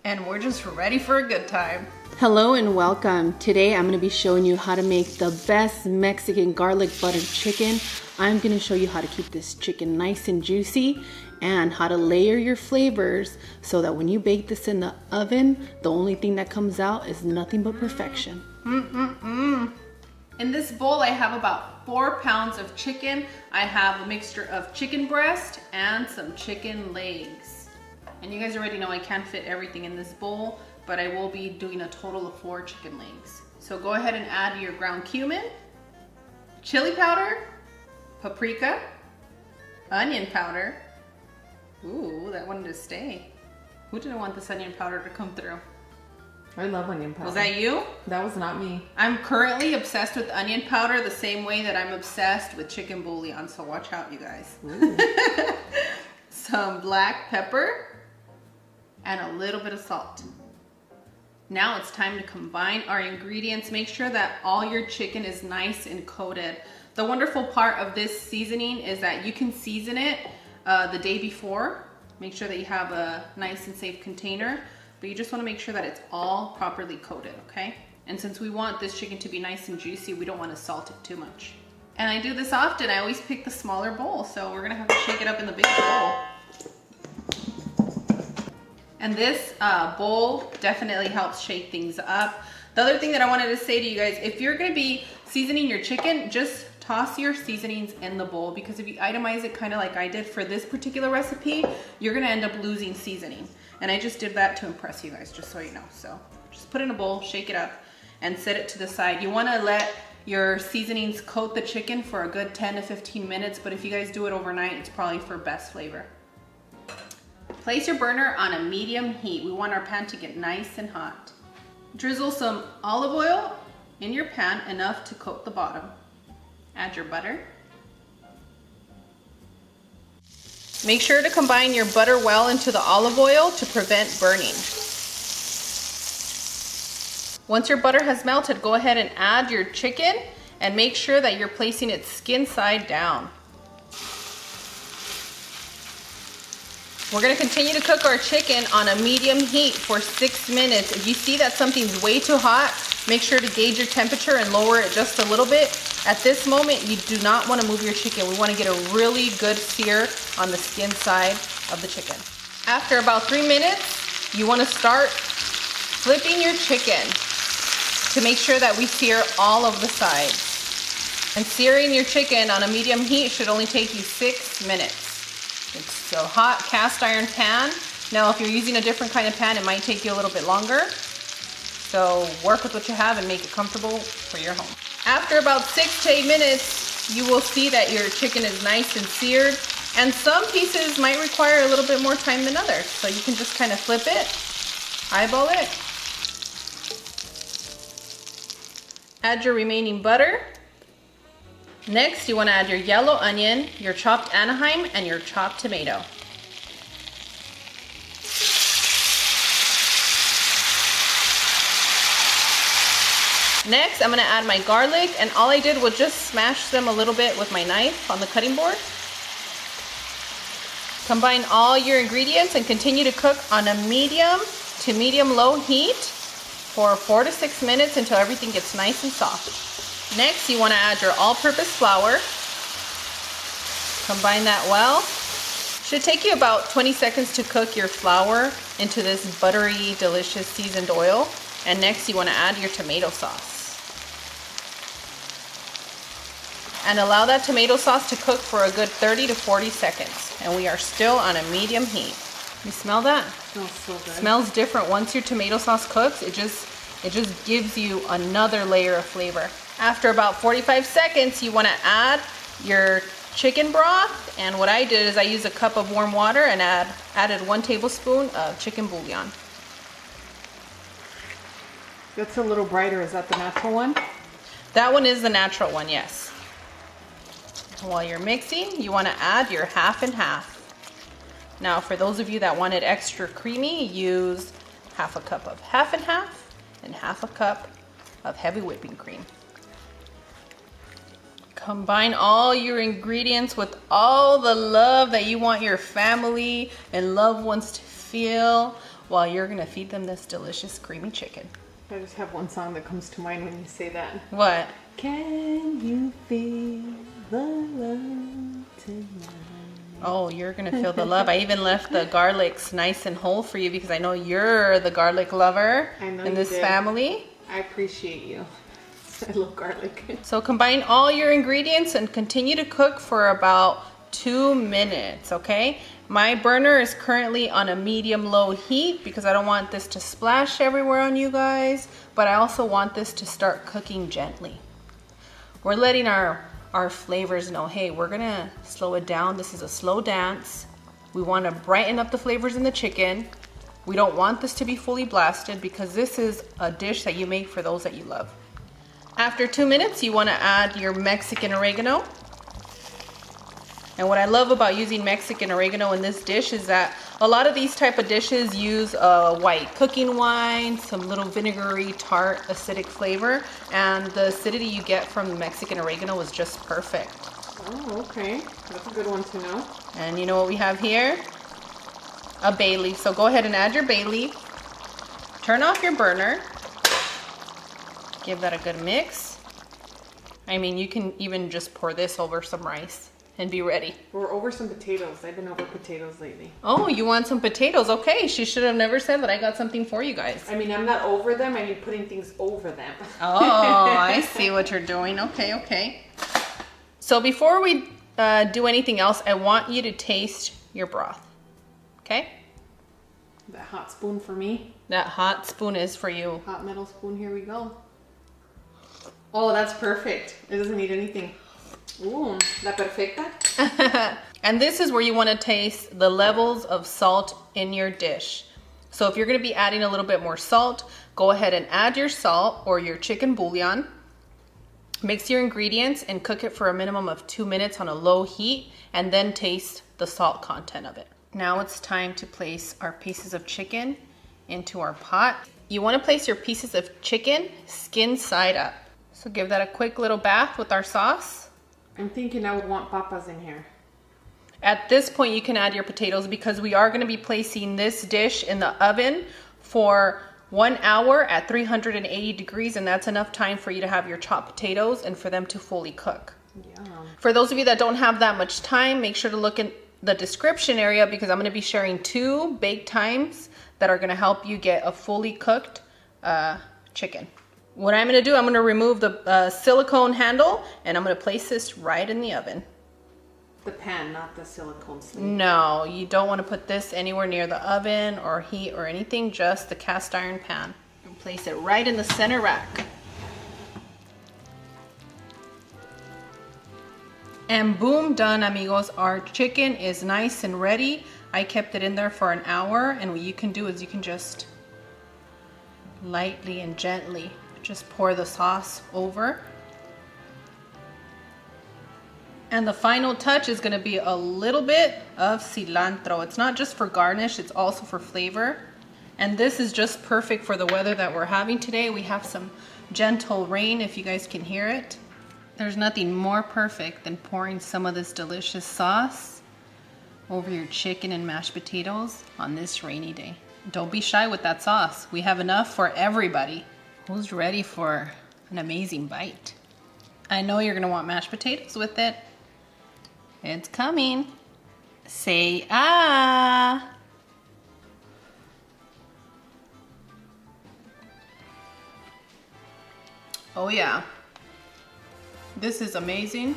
And we're just ready for a good time. Hello and welcome. Today I'm going to be showing you how to make the best Mexican garlic butter chicken. I'm going to show you how to keep this chicken nice and juicy and how to layer your flavors so that when you bake this in the oven, the only thing that comes out is nothing but perfection. In this bowl, I have about 4 pounds of chicken. I have a mixture of chicken breast and some chicken legs. And you guys already know I can't fit everything in this bowl, but I will be doing a total of 4 chicken legs. So go ahead and add your ground cumin, chili powder, paprika, onion powder. Ooh, that wanted to stay. Who didn't want this onion powder to come through? I love onion powder. Was that you? That was not me. I'm currently obsessed with onion powder the same way that I'm obsessed with chicken bouillon, so watch out, you guys. Some black pepper and a little bit of salt. Now it's time to combine our ingredients. Make sure that all your chicken is nice and coated. The wonderful part of this seasoning is that you can season it the day before. Make sure that you have a nice and safe container, but you just want to make sure that it's all properly coated, okay? And since we want this chicken to be nice and juicy, we don't want to salt it too much. And I do this often. I always pick the smaller bowl, so we're gonna have to shake it up in the big bowl. And this bowl definitely helps shake things up. The other thing that I wanted to say to you guys, if you're gonna be seasoning your chicken, just toss your seasonings in the bowl, because if you itemize it kind of like I did for this particular recipe, you're gonna end up losing seasoning. And I just did that to impress you guys, just so you know. So just put it in a bowl, shake it up, and set it to the side. You wanna let your seasonings coat the chicken for a good 10 to 15 minutes, but if you guys do it overnight, it's probably for best flavor. Place your burner on a medium heat. We want our pan to get nice and hot. Drizzle some olive oil in your pan, enough to coat the bottom. Add your butter. Make sure to combine your butter well into the olive oil to prevent burning. Once your butter has melted, go ahead and add your chicken and make sure that you're placing it skin side down. We're gonna continue to cook our chicken on a medium heat for 6 minutes. If you see that something's way too hot, make sure to gauge your temperature and lower it just a little bit. At this moment, you do not wanna move your chicken. We wanna get a really good sear on the skin side of the chicken. After about 3 minutes, you wanna start flipping your chicken to make sure that we sear all of the sides. And searing your chicken on a medium heat should only take you 6 minutes. It's a hot cast iron pan. Now, if you're using a different kind of pan, it might take you a little bit longer. So work with what you have and make it comfortable for your home. After about 6 to 8 minutes, you will see that your chicken is nice and seared. And some pieces might require a little bit more time than others. So you can just kind of flip it, eyeball it. Add your remaining butter. Next, you want to add your yellow onion, your chopped Anaheim, and your chopped tomato. Next, I'm going to add my garlic, and all I did was just smash them a little bit with my knife on the cutting board. Combine all your ingredients and continue to cook on a medium to medium-low heat for 4 to 6 minutes until everything gets nice and soft. Next, you want to add your all-purpose flour. Combine that well. Should take you about 20 seconds to cook your flour into this buttery, delicious seasoned oil. And next, you want to add your tomato sauce. And allow that tomato sauce to cook for a good 30 to 40 seconds. And we are still on a medium heat. You smell that? Smells so good. Smells different. Once your tomato sauce cooks, it just gives you another layer of flavor. After about 45 seconds, you want to add your chicken broth. And what I did is I used a cup of warm water and added 1 tablespoon of chicken bouillon. That's a little brighter. Is that the natural one? That one is the natural one, yes. While you're mixing, you want to add your half and half. Now, for those of you that want it extra creamy, use half a cup of half and half a cup of heavy whipping cream. Combine all your ingredients with all the love that you want your family and loved ones to feel while you're gonna feed them this delicious creamy chicken. I just have one song that comes to mind when you say that. What? Can you feel the love tonight? Oh, you're gonna feel the love. I even left the garlics nice and whole for you because I know you're the garlic lover in this family. I appreciate you. I love garlic. So combine all your ingredients and continue to cook for about 2 minutes, okay? My burner is currently on a medium-low heat because I don't want this to splash everywhere on you guys, but I also want this to start cooking gently. We're letting our flavors know, hey, we're gonna slow it down. This is a slow dance. We want to brighten up the flavors in the chicken. We don't want this to be fully blasted because this is a dish that you make for those that you love. After 2 minutes, you want to add your Mexican oregano. And what I love about using Mexican oregano in this dish is that a lot of these type of dishes use white cooking wine, some little vinegary, tart, acidic flavor, and the acidity you get from the Mexican oregano is just perfect. Oh, okay. That's a good one to know. And you know what we have here? A bay leaf. So go ahead and add your bay leaf. Turn off your burner. Give that a good mix. I mean, you can even just pour this over some rice and be ready. We're over some potatoes. I've been over potatoes lately. Oh, you want some potatoes? Okay, she should have never said that I got something for you guys. I mean, I'm not over them. I mean, putting things over them. Oh, I see what you're doing. Okay, okay. So before we do anything else, I want you to taste your broth. Okay? That hot spoon for me. That hot spoon is for you. Hot metal spoon. Here we go. Oh, that's perfect. It doesn't need anything. Ooh, la perfecta. And this is where you want to taste the levels of salt in your dish. So if you're going to be adding a little bit more salt, go ahead and add your salt or your chicken bouillon. Mix your ingredients and cook it for a minimum of 2 minutes on a low heat, and then taste the salt content of it. Now it's time to place our pieces of chicken into our pot. You want to place your pieces of chicken skin side up. So give that a quick little bath with our sauce. I'm thinking I would want papas in here. At this point, you can add your potatoes because we are going to be placing this dish in the oven for 1 hour at 380 degrees, and that's enough time for you to have your chopped potatoes and for them to fully cook. Yum. For those of you that don't have that much time, make sure to look in the description area because I'm going to be sharing 2 bake times that are going to help you get a fully cooked chicken. What I'm going to do, I'm going to remove the silicone handle and I'm going to place this right in the oven. The pan, not the silicone sleeve. No, you don't want to put this anywhere near the oven or heat or anything, just the cast iron pan. And place it right in the center rack. And boom, done, amigos. Our chicken is nice and ready. I kept it in there for an hour, and what you can do is you can just lightly and gently just pour the sauce over. And the final touch is going to be a little bit of cilantro. It's not just for garnish, it's also for flavor. And this is just perfect for the weather that we're having today. We have some gentle rain, if you guys can hear it. There's nothing more perfect than pouring some of this delicious sauce over your chicken and mashed potatoes on this rainy day. Don't be shy with that sauce. We have enough for everybody. Who's ready for an amazing bite? I know you're gonna want mashed potatoes with it. It's coming. Say ah. Oh yeah. This is amazing.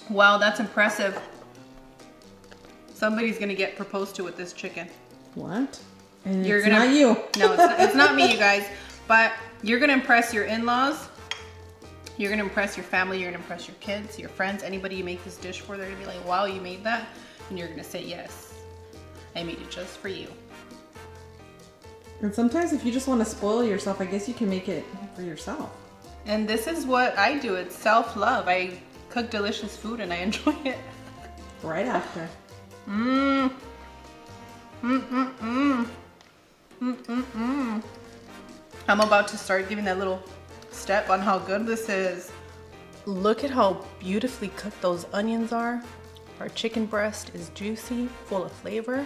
Wow, that's impressive. Somebody's gonna get proposed to with this chicken. What? And You're it's gonna, not you. No, it's not me, you guys. But you're gonna impress your in-laws. You're gonna impress your family. You're gonna impress your kids, your friends, anybody you make this dish for. They're gonna be like, wow, you made that? And you're gonna say, yes, I made it just for you. And sometimes if you just want to spoil yourself, I guess you can make it for yourself. And this is what I do. It's self-love. I cook delicious food and I enjoy it. Right after. Mmm. Mm-mm-mm. Mm-mm-mm. I'm about to start giving that little step on how good this is. Look at how beautifully cooked those onions are. Our chicken breast is juicy, full of flavor.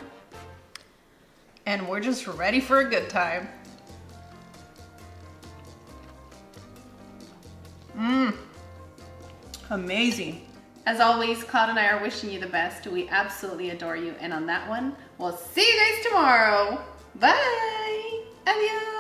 And we're just ready for a good time. Amazing. As always, Cloud and I are wishing you the best. We absolutely adore you. And on that one, we'll see you guys tomorrow. Bye. Adios.